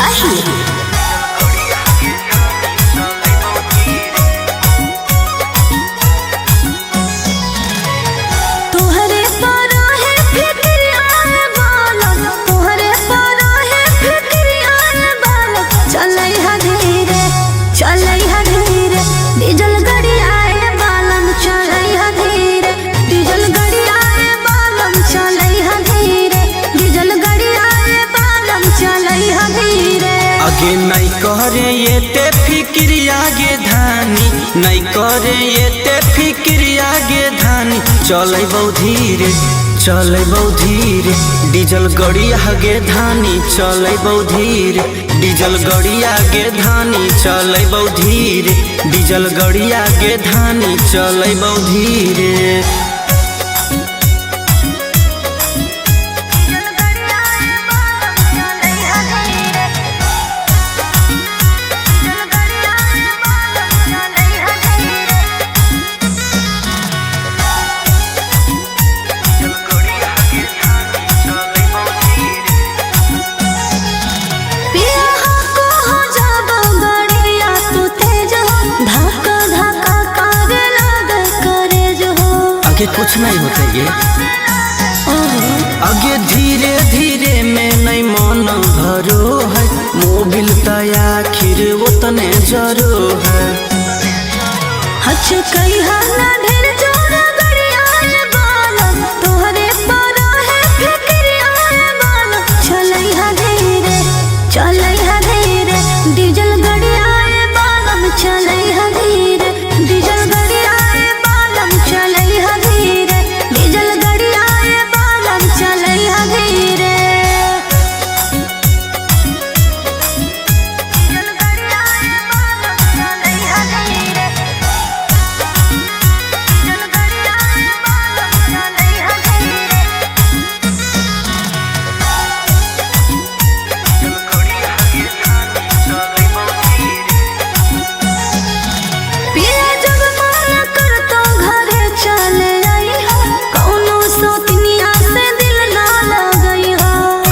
चाहिए। तोहरे पारा है फिक्रिया बालम, तोहरे पारा है फिक्रिया बालम। चलै हा धीरे, चलै हा धीरे, डीजल गड़िया बालम। चलै हा धीरे, डीजल गड़िया बालम। चलै हा धीरे, डीजल गड़िया बालम। चलै हा धीरे। आगे नहीं करे ये ते फिक्रिया गे धानी, नहीं करे ये ते फिक्रिया गे धानी। चलै बहु धीरे, चलै बहु धीरे, डीजल गड़िया गे धानी। चलै बहु धीरे, डीजल गड़िया गे धानी। चलै बहु धीरे, डीजल गड़िया गे धानी। चलै बहु धीरे। आगे कुछ नहीं होता ये, आगे धीरे धीरे में नहीं मन भरो है। मोबिल तया आखिर उतने जरो है। हच कई हाला ढेर जोड़ा गड़िया बालम, तोहरे पारा है फिक्रिया बालम। चलै हा धीरे, चलै हा धीरे, डीजल गड़िया बालम। चलै हा धीरे, डीजल गड़िया बालम। चलै हा धीरे, डीजल गड़िया बालम। चलै हा धीरे।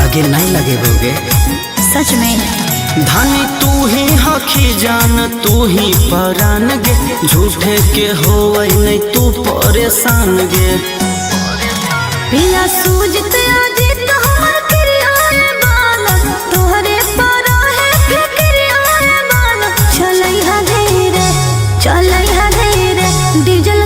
आगे नहीं लगे होगे सच में धानी, तू ही हखी जान, तू ही परान गे। झूठे के होवे नहीं तू परेशान गे। बिना सूझते अजीत हमर क्रिया बालम, तोहरे पारा है फिक्रिया बालम। चलै हा धीरे, चलै हा धीरे, डीजल